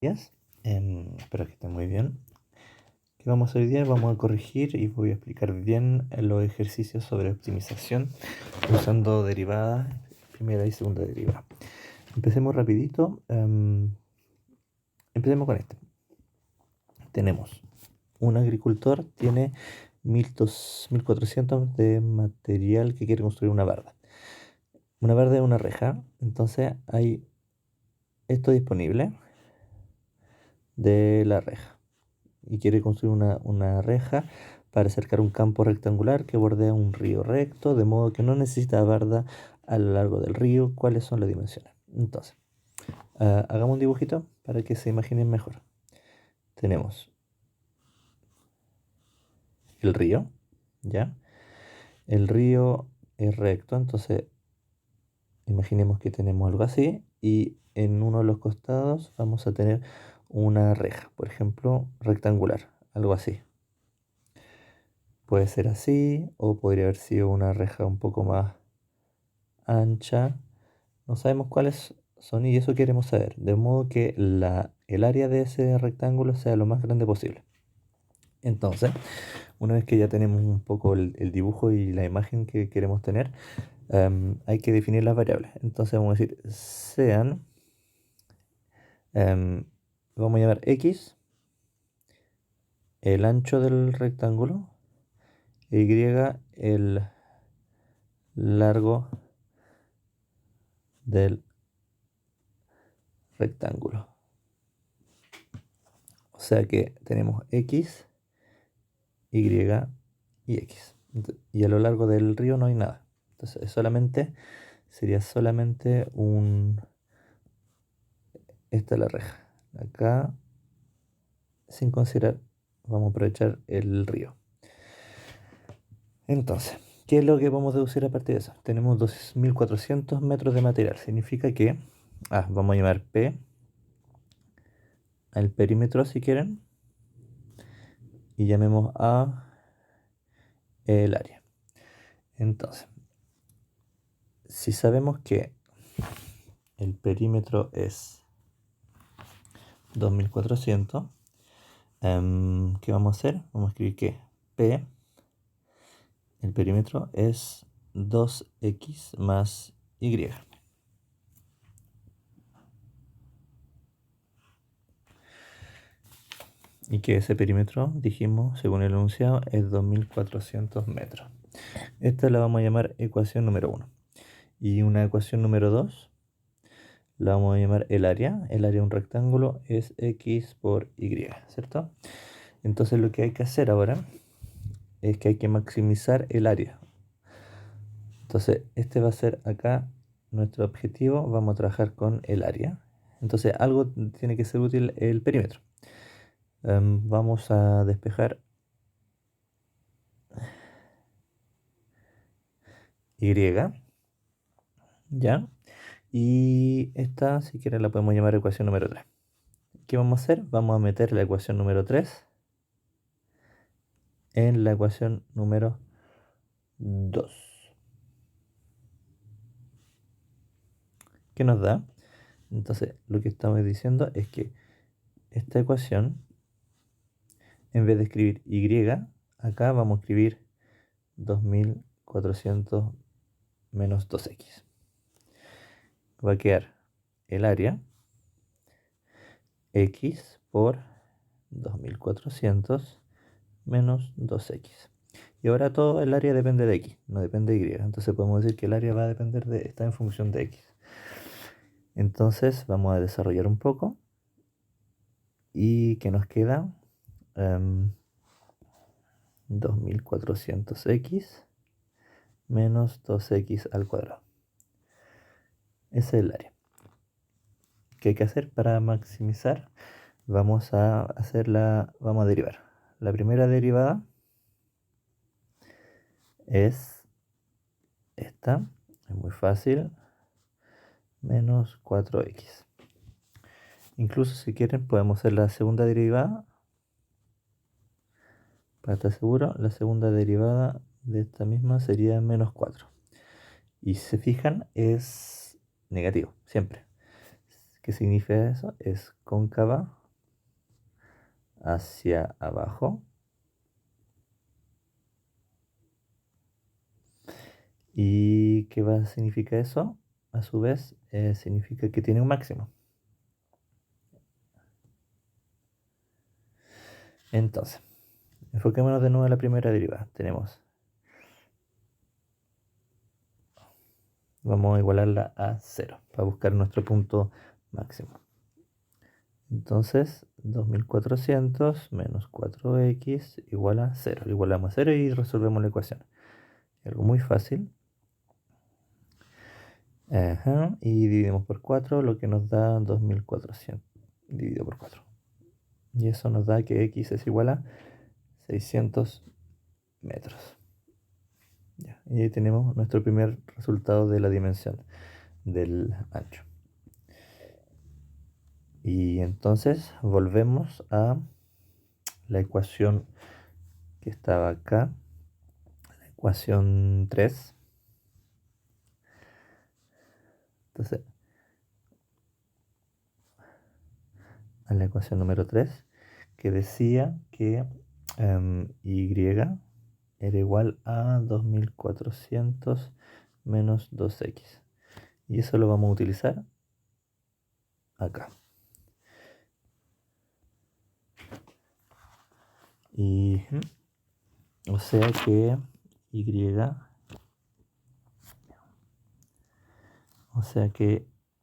días. Espero que estén muy bien. ¿Qué vamos a hacer hoy día? Vamos a corregir y voy a explicar bien los ejercicios sobre optimización usando derivadas, primera y segunda derivada. Empecemos rapidito. Empecemos con este. Tenemos un agricultor, tiene 1400 de material que quiere construir una barda. Una barda es una reja, entonces hay esto disponible de la reja y quiere construir una reja para cercar un campo rectangular que bordea un río recto, de modo que no necesita barda a lo largo del río. ¿Cuáles son las dimensiones? Entonces, hagamos un dibujito para que se imaginen mejor. Tenemos el río, ¿ya? El río es recto, entonces imaginemos que tenemos algo así y en uno de los costados vamos a tener una reja, por ejemplo, rectangular, algo así. Puede ser así o podría haber sido una reja un poco más ancha. No sabemos cuáles son y eso queremos saber, de modo que el área de ese rectángulo sea lo más grande posible. Entonces, una vez que ya tenemos un poco el dibujo y la imagen que queremos tener, hay que definir las variables. Entonces vamos a decir sean, vamos a llamar x, el ancho del rectángulo, y el largo del rectángulo. O sea que tenemos x, y y x. Y a lo largo del río no hay nada. Entonces sería solamente esta es la reja. Acá, sin considerar, vamos a aprovechar el río. Entonces, ¿qué es lo que podemos deducir a partir de eso? Tenemos 2400 metros de material. Significa que, vamos a llamar P al perímetro si quieren. Y llamemos A el área. Entonces, si sabemos que el perímetro es 2400, ¿qué vamos a hacer? Vamos a escribir que P, el perímetro, es 2x más y. Y que ese perímetro, dijimos, según el enunciado, es 2400 metros. Esta la vamos a llamar ecuación número 1. Y una ecuación número 2 la vamos a llamar el área. El área de un rectángulo es x por y, ¿cierto? Entonces lo que hay que hacer ahora es que hay que maximizar el área. Entonces este va a ser acá nuestro objetivo. Vamos a trabajar con el área. Entonces algo tiene que ser útil el perímetro. Vamos a despejar y, ¿ya? Y esta, si quieren, la podemos llamar ecuación número 3. ¿Qué vamos a hacer? Vamos a meter la ecuación número 3 en la ecuación número 2. ¿Qué nos da? Entonces, lo que estamos diciendo es que esta ecuación, en vez de escribir y, acá vamos a escribir 2400 menos 2x. Va a quedar el área x por 2400 menos 2x. Y ahora todo el área depende de x, no depende de y. Entonces podemos decir que el área va a depender está en función de x. Entonces vamos a desarrollar un poco. ¿Y qué nos queda? 2400x menos 2x al cuadrado. Ese es el área. ¿Qué hay que hacer para maximizar? Vamos a derivar. La primera derivada es esta, es muy fácil, menos 4x. Incluso si quieren podemos hacer la segunda derivada. Para estar seguro, la segunda derivada de esta misma sería menos 4. Y si se fijan, es negativo, siempre. ¿Qué significa eso? Es cóncava hacia abajo. ¿Y qué va a significar eso? A su vez, significa que tiene un máximo. Entonces, enfoquémonos de nuevo en la primera derivada. Vamos a igualarla a 0 para buscar nuestro punto máximo. Entonces, 2400 menos 4x igual a 0. Lo igualamos a 0 y resolvemos la ecuación. Algo muy fácil. Ajá, y dividimos por 4, lo que nos da 2400 dividido por 4. Y eso nos da que x es igual a 600 metros. Ya, y ahí tenemos nuestro primer resultado de la dimensión del ancho. Y entonces volvemos a la ecuación que estaba acá, la ecuación 3. Entonces, a la ecuación número 3, que decía que y era igual a 2400 menos 2x. Y eso lo vamos a utilizar acá. Y o sea que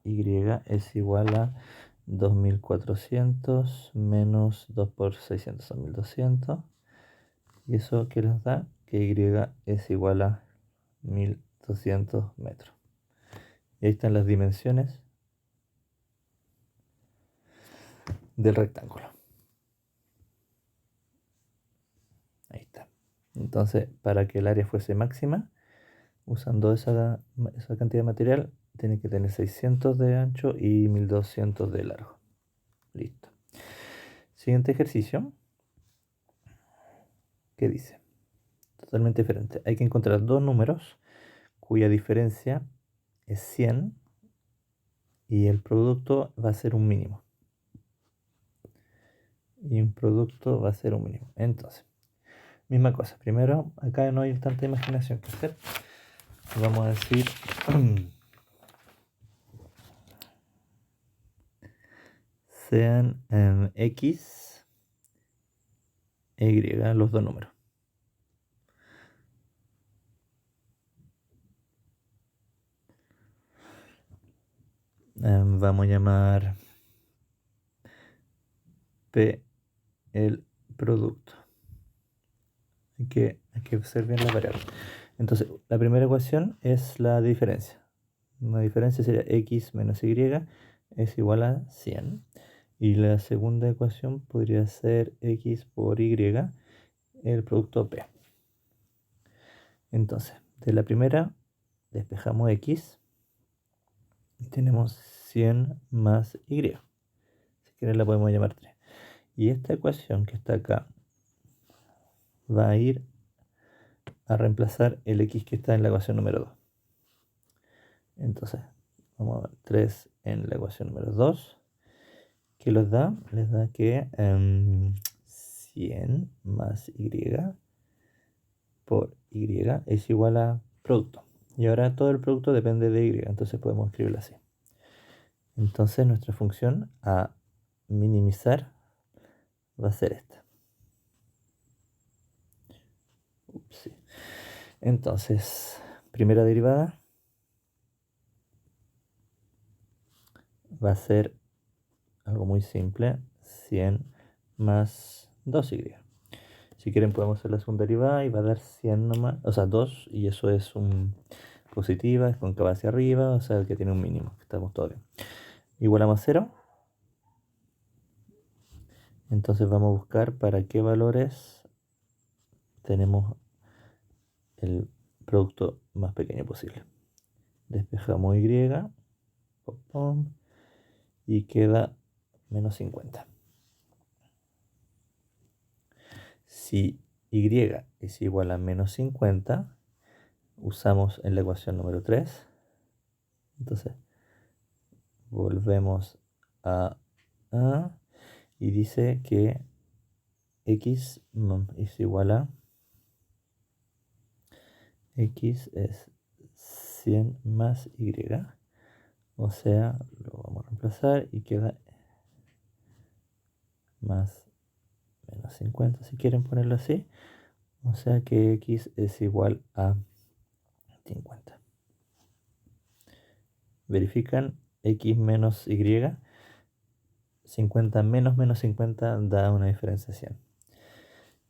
y es igual a 2400 menos 2 por 600 son 1200. ¿Y eso qué nos da? Que y es igual a 1200 metros. Y ahí están las dimensiones del rectángulo. Ahí está. Entonces, para que el área fuese máxima, usando esa cantidad de material, tiene que tener 600 de ancho y 1200 de largo. Listo. Siguiente ejercicio. ¿Qué dice? Totalmente diferente. Hay que encontrar dos números cuya diferencia es 100 y el producto va a ser un mínimo. Entonces, misma cosa. Primero, acá no hay tanta imaginación que hacer. Vamos a decir sean x e y los dos números. Vamos a llamar P el producto. Hay que hacer bien la variable. Entonces, la primera ecuación es la diferencia. La diferencia sería x menos y es igual a 100. Y la segunda ecuación podría ser x por y, el producto P. Entonces, de la primera despejamos x y tenemos 100 más y. Si quieren la podemos llamar 3. Y esta ecuación que está acá va a ir a reemplazar el x que está en la ecuación número 2. Entonces, vamos a ver 3 en la ecuación número 2. ¿Qué les da? Les da que 100 más y por y es igual a producto. Y ahora todo el producto depende de y, entonces podemos escribirlo así. Entonces nuestra función a minimizar va a ser esta. Ups. Entonces, primera derivada va a ser algo muy simple, 100 más 2y. Si quieren podemos hacer la segunda derivada y va a dar 100 nomás, o sea 2, y eso es un positiva, es cóncava hacia arriba, o sea que tiene un mínimo, estamos todo bien. Igualamos a 0. Entonces vamos a buscar para qué valores tenemos el producto más pequeño posible. Despejamos y, pom, pom, y queda menos 50. Si y es igual a menos 50, usamos en la ecuación número 3. Entonces volvemos a, y dice que x es igual a x es 100 más y, o sea, lo vamos a reemplazar y queda más menos 50 si quieren ponerlo así, o sea que x es igual a 50. Verifican x menos y, 50 menos menos 50 da una diferencia de 100.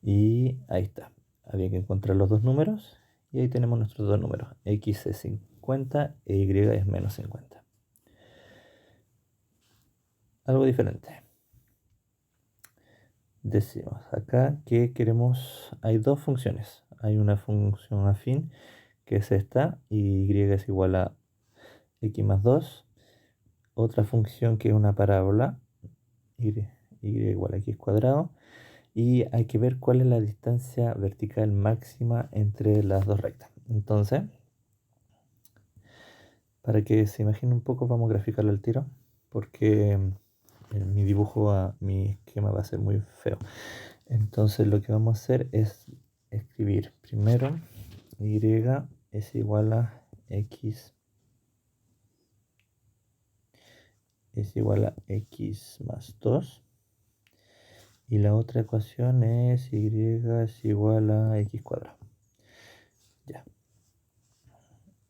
Y ahí está. Había que encontrar los dos números. Y ahí tenemos nuestros dos números. X es 50 e Y es menos 50. Algo diferente. Decimos acá que queremos... Hay dos funciones. Hay una función afín que es esta. Y es igual a x más 2. Otra función que es una parábola. Y igual a x cuadrado. Y hay que ver cuál es la distancia vertical máxima entre las dos rectas. Entonces, para que se imagine un poco, vamos a graficarlo al tiro, porque en mi dibujo, mi esquema va a ser muy feo. Entonces lo que vamos a hacer es escribir primero y es igual a x más 2. Y la otra ecuación es y es igual a x cuadrado. Ya.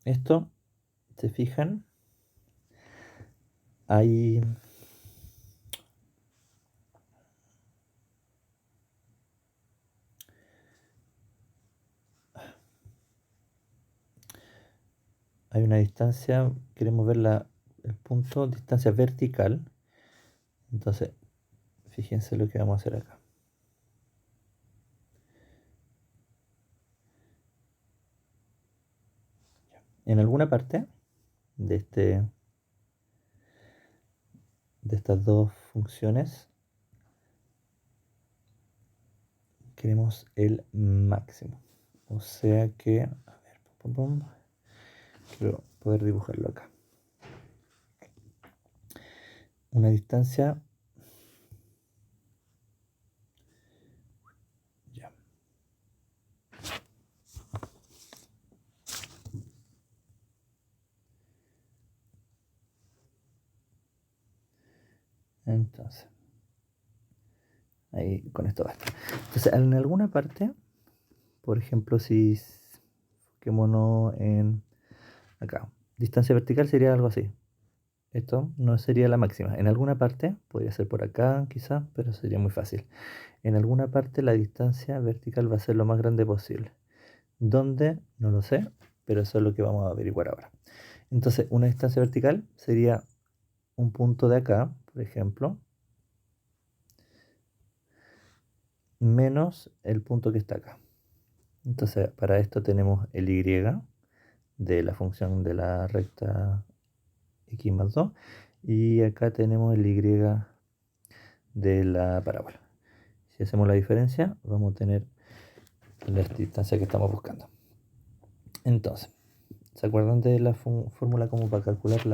Esto, ¿se fijan? Hay una distancia, queremos ver el punto, distancia vertical. Entonces, fíjense lo que vamos a hacer acá. En alguna parte de estas dos funciones queremos el máximo. O sea que, a ver, quiero poder dibujarlo acá. Una distancia. Ya. Entonces, ahí con esto basta. Entonces, en alguna parte, por ejemplo, si foquémonos en acá, distancia vertical sería algo así. Esto no sería la máxima. En alguna parte, podría ser por acá quizá, pero sería muy fácil. En alguna parte la distancia vertical va a ser lo más grande posible. ¿Dónde? No lo sé, pero eso es lo que vamos a averiguar ahora. Entonces, una distancia vertical sería un punto de acá, por ejemplo, menos el punto que está acá. Entonces, para esto tenemos el y de la función de la recta x más 2 y acá tenemos el y de la parábola. Si hacemos la diferencia, vamos a tener la distancia que estamos buscando. Entonces, ¿se acuerdan de la fórmula como para calcular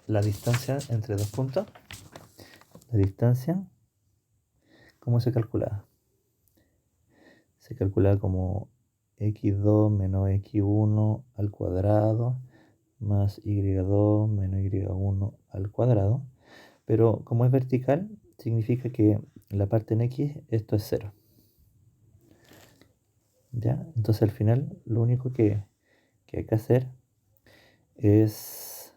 la distancia entre dos puntos? La distancia, ¿cómo se calcula? Se calcula como x2 menos x1 al cuadrado más y2 menos y1 al cuadrado. Pero como es vertical, significa que la parte en x, esto es 0. ¿Ya? Entonces al final lo único que hay que hacer es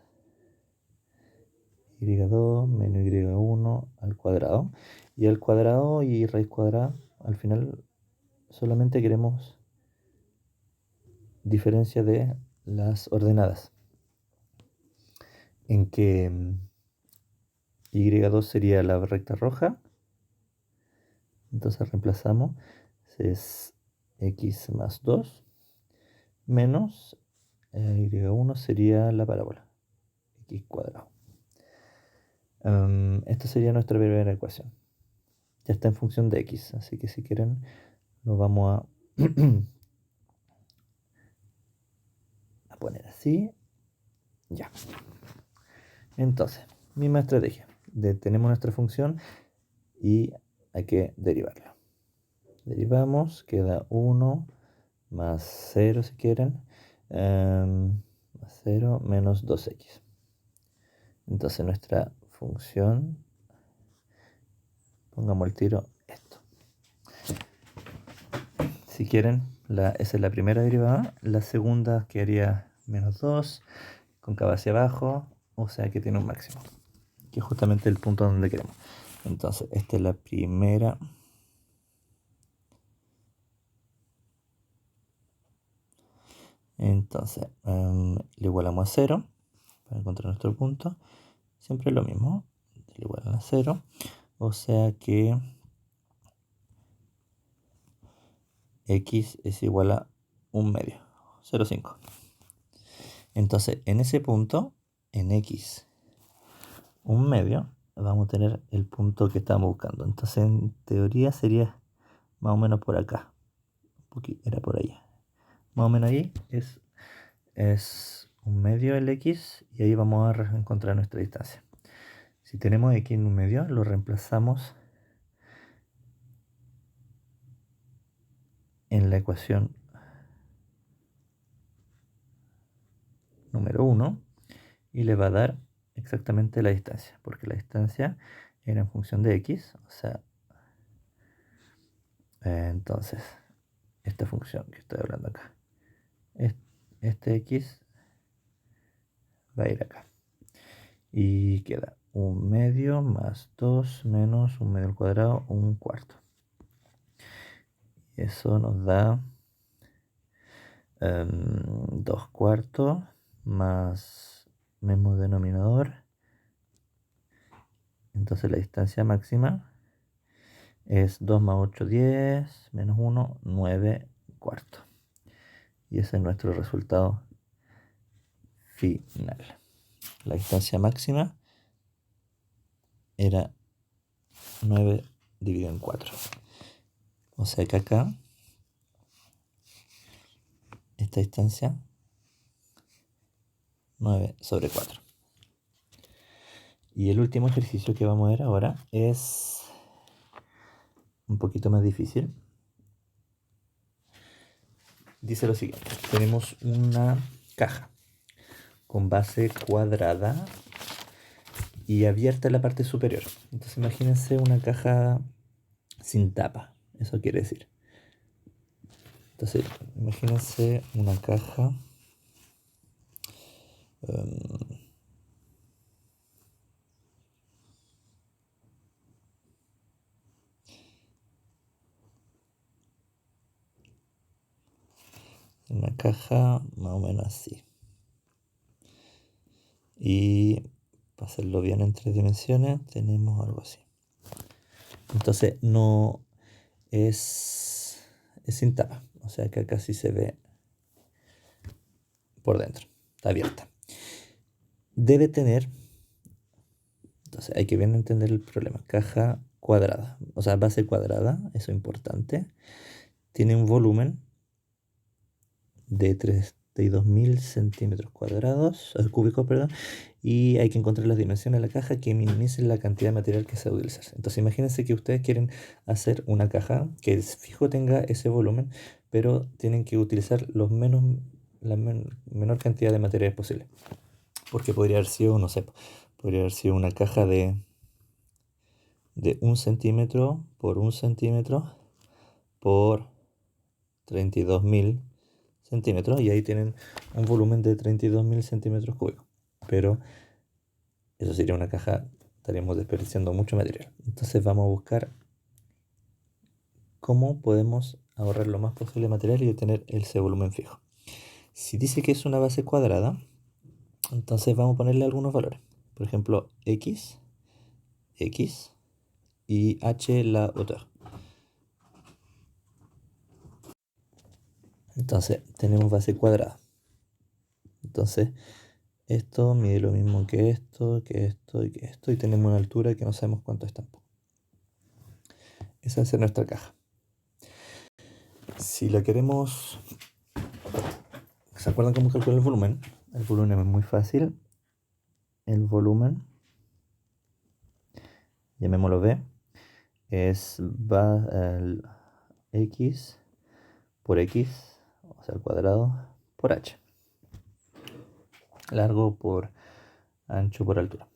y2 menos y1 al cuadrado. Y al cuadrado y raíz cuadrada, al final solamente queremos diferencia de las ordenadas. En que y2 sería la recta roja. Entonces reemplazamos. Es x más 2 menos y1 sería la parábola. X cuadrado. Esta sería nuestra primera ecuación. Ya está en función de x, así que si quieren lo vamos a poner así. Ya. Entonces, Misma estrategia. Tenemos nuestra función y hay que derivarla. Derivamos, queda 1 más 0 si quieren, más 0 menos 2x. Entonces nuestra función, pongamos el tiro esto. Si quieren, esa es la primera derivada. La segunda quedaría menos 2, cóncava hacia abajo, o sea que tiene un máximo, que es justamente el punto donde queremos. Entonces, esta es la primera. Entonces, le igualamos a 0 para encontrar nuestro punto. Siempre lo mismo, le igualan a 0, o sea que x es igual a 1 medio, 0,5. Entonces, en ese punto, en x 1 medio, vamos a tener el punto que estamos buscando. Entonces, en teoría sería más o menos por acá. Porque era por allá. Más o menos ahí es 1 medio el x y ahí vamos a encontrar nuestra distancia. Si tenemos x en 1 medio, lo reemplazamos en la ecuación número 1 y le va a dar exactamente la distancia, porque la distancia era en función de x, o sea, entonces, esta función que estoy hablando acá, este x va a ir acá. Y queda 1 medio más 2 menos 1 medio al cuadrado, 1 cuarto. Y eso nos da 2 cuartos más mismo denominador. Entonces la distancia máxima es 2 más 8, 10, menos 1, 9 cuartos. Y ese es nuestro resultado final. La distancia máxima era 9 dividido en 4. O sea que acá, esta distancia, 9 sobre 4. Y el último ejercicio que vamos a ver ahora es un poquito más difícil. Dice lo siguiente: tenemos una caja con base cuadrada y abierta en la parte superior. Entonces imagínense una caja sin tapa, eso quiere decir. Entonces imagínense una caja una caja más o menos así. Y para hacerlo bien en 3 dimensiones tenemos algo así. Entonces no es sin tapa, o sea que acá sí se ve por dentro, está abierta. Debe tener, entonces hay que bien entender el problema, caja cuadrada, o sea base cuadrada, eso es importante. Tiene un volumen de 32.000 centímetros cuadrados, cúbicos, perdón, y hay que encontrar las dimensiones de la caja que minimicen la cantidad de material que se va a utilizar. Entonces imagínense que ustedes quieren hacer una caja que fijo tenga ese volumen, pero tienen que utilizar la menor cantidad de materiales posible. Porque podría haber sido, no sé, podría haber sido una caja de 1 centímetro por 1 centímetro por 32.000 centímetros, y ahí tienen un volumen de 32.000 centímetros cúbicos. Pero eso sería una caja, estaríamos desperdiciando mucho material. Entonces vamos a buscar cómo podemos ahorrar lo más posible de material y obtener ese volumen fijo. Si dice que es una base cuadrada, entonces vamos a ponerle algunos valores. Por ejemplo, x y h la hauteur. Entonces tenemos base cuadrada. Entonces esto mide lo mismo que esto, que esto y que esto. Y tenemos una altura que no sabemos cuánto es tampoco. Esa es nuestra caja. Si la queremos... ¿Se acuerdan cómo calcular el volumen? El volumen es muy fácil. El volumen llamémoslo B, es X por X, o sea, al cuadrado, por H. Largo por ancho por altura.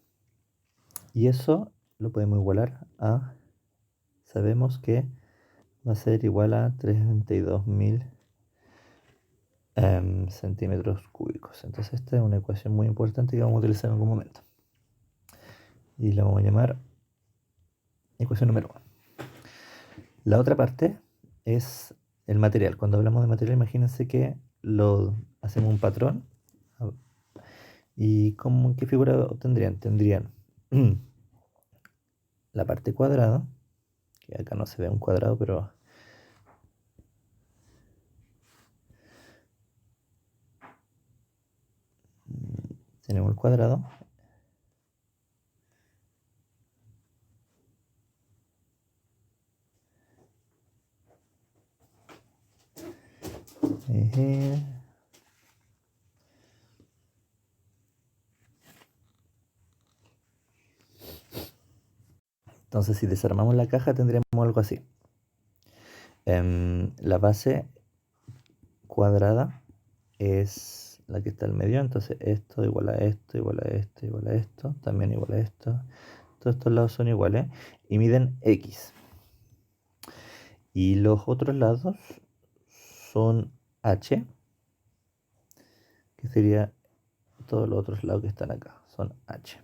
Y eso lo podemos igualar a, sabemos que va a ser igual a 32.000 centímetros cúbicos. Entonces esta es una ecuación muy importante que vamos a utilizar en algún momento. Y la vamos a llamar ecuación número 1. La otra parte es el material. Cuando hablamos de material, imagínense que lo hacemos un patrón. ¿Y qué figura obtendrían? Tendrían la parte cuadrada, que acá no se ve un cuadrado, pero tenemos el cuadrado. Entonces, si desarmamos la caja, tendríamos algo así. La base cuadrada es la que está al medio, entonces esto igual a esto, igual a esto, igual a esto, también igual a esto. Todos estos lados son iguales y miden X. Y los otros lados son H, que sería todos los otros lados que están acá, son H.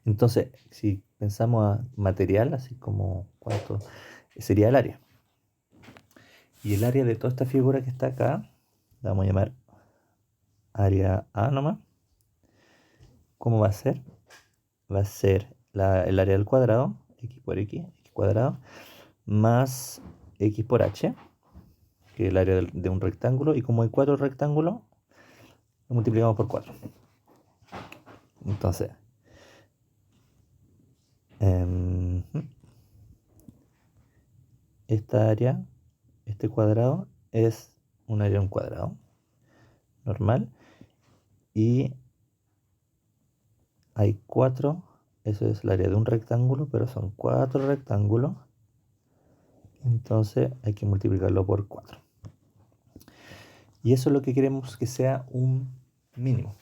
Entonces, si pensamos a material, así como cuánto sería el área. Y el área de toda esta figura que está acá, la vamos a llamar área A nomás. ¿Cómo va a ser? Va a ser el área del cuadrado, x por x, x cuadrado, más x por h, que es el área de un rectángulo. Y como hay 4 rectángulos, lo multiplicamos por 4. Entonces, esta área, este cuadrado, es un área de un cuadrado normal. Y hay 4, eso es el área de un rectángulo, pero son 4 rectángulos. Entonces hay que multiplicarlo por 4. Y eso es lo que queremos que sea un mínimo.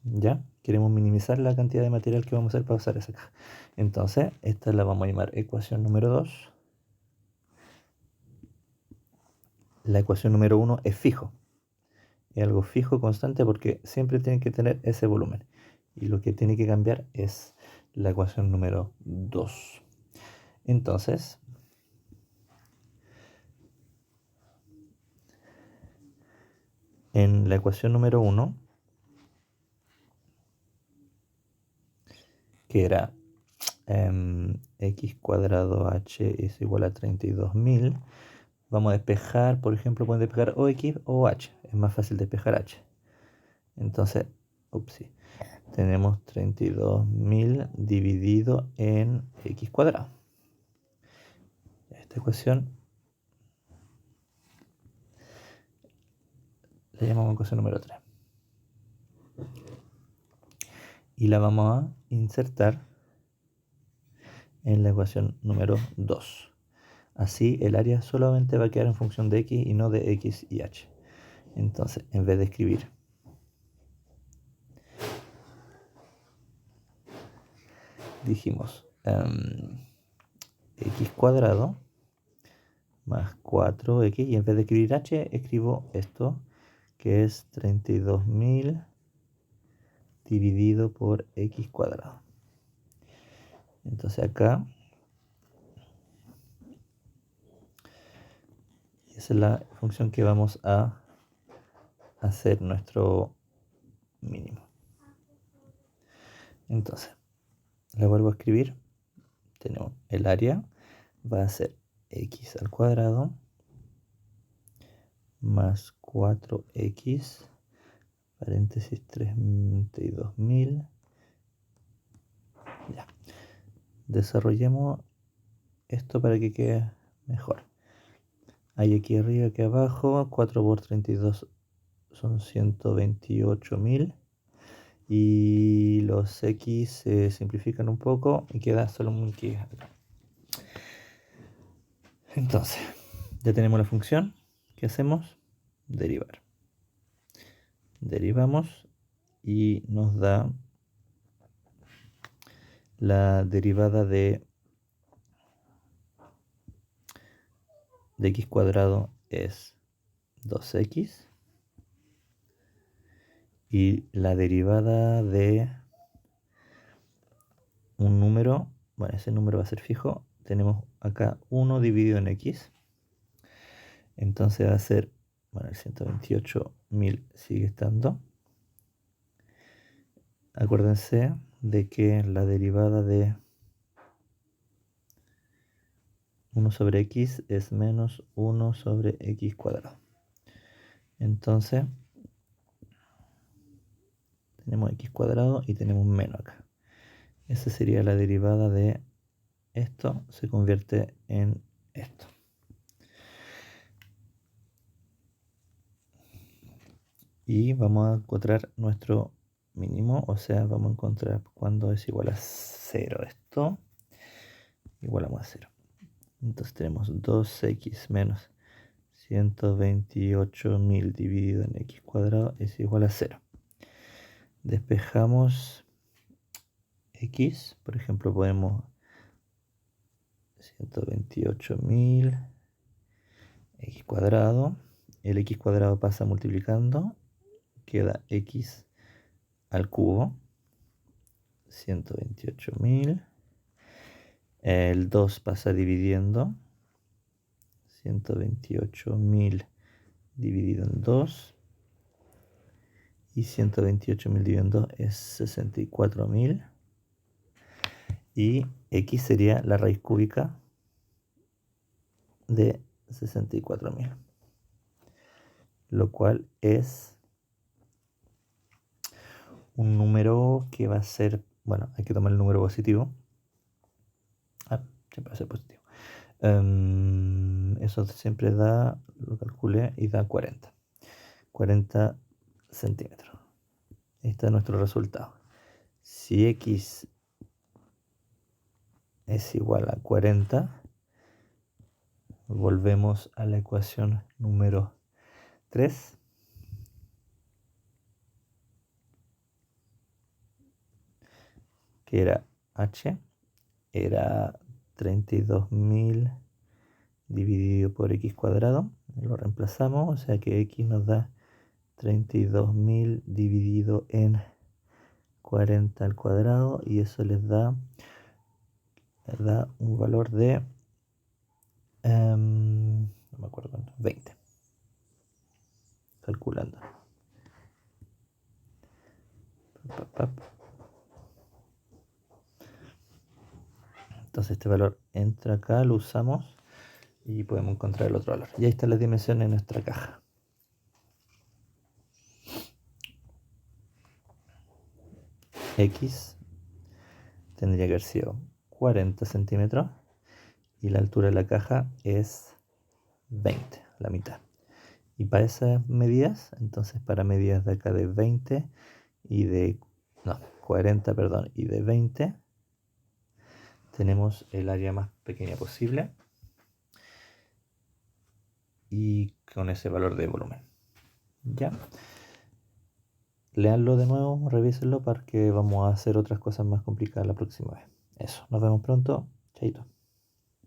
¿Ya? Queremos minimizar la cantidad de material que vamos a hacer para usar esa caja. Entonces, esta la vamos a llamar ecuación número 2. La ecuación número 1 es fijo. Es algo fijo, constante, porque siempre tiene que tener ese volumen. Y lo que tiene que cambiar es la ecuación número 2. Entonces, en la ecuación número 1, que era x cuadrado h es igual a 32.000, vamos a despejar, por ejemplo, pueden despejar o x o h. Es más fácil despejar h. Entonces, tenemos 32.000 dividido en x cuadrado. Esta ecuación la llamamos ecuación número 3. Y la vamos a insertar en la ecuación número 2. Así el área solamente va a quedar en función de x y no de x y h. Entonces, en vez de escribir dijimos x cuadrado más 4x, y en vez de escribir h, escribo esto, que es 32.000 dividido por x cuadrado. Entonces acá, esa es la función que vamos a hacer nuestro mínimo. Entonces, la vuelvo a escribir. Tenemos el área, va a ser x al cuadrado más 4x, paréntesis 32.000. Ya. Desarrollemos esto para que quede mejor. Hay aquí arriba, aquí abajo, 4 por 32 son 128.000. y los x se simplifican un poco y queda solo un x acá. Entonces, ya tenemos la función. ¿Qué hacemos? Derivar. Derivamos y nos da la derivada de x cuadrado es 2x y la derivada de un número, bueno, ese número va a ser fijo, tenemos acá 1 dividido en x, entonces va a ser, bueno, el 128.000 sigue estando. Acuérdense de que la derivada de 1 sobre x es menos 1 sobre x cuadrado. Entonces, tenemos x cuadrado y tenemos menos acá. Esa sería la derivada de esto, se convierte en esto. Y vamos a encontrar nuestro mínimo, o sea, vamos a encontrar cuando es igual a 0 esto, igualamos a 0. Entonces tenemos 2x menos 128.000 dividido en x cuadrado es igual a 0. Despejamos x, por ejemplo, podemos 128.000 x cuadrado, el x cuadrado pasa multiplicando, queda x al cubo, 128.000, el 2 pasa dividiendo, 128.000 dividido en 2, y 128.000 dividido en 2 es 64.000, y x sería la raíz cúbica de 64.000, lo cual es un número que va a ser, bueno, hay que tomar el número positivo. Siempre va a ser positivo. Eso siempre da, lo calculé, y da 40 centímetros. Ahí está nuestro resultado. Si x es igual a 40, volvemos a la ecuación número 3. Que era h, era 32.000 dividido por x cuadrado. Lo reemplazamos, o sea que x nos da 32.000 dividido en 40 al cuadrado, y eso les da un valor de no me acuerdo cuánto, 20. Calculando. Entonces este valor entra acá, lo usamos y podemos encontrar el otro valor. Y ahí están las dimensiones en nuestra caja. X tendría que haber sido 40 centímetros y la altura de la caja es 20, la mitad. Y para esas medidas, entonces para medidas de acá de 20 y de, no, 40, perdón, y de 20, tenemos el área más pequeña posible y con ese valor de volumen. ¿Ya? Leanlo de nuevo, revísenlo porque vamos a hacer otras cosas más complicadas la próxima vez. Eso, nos vemos pronto. Chaito.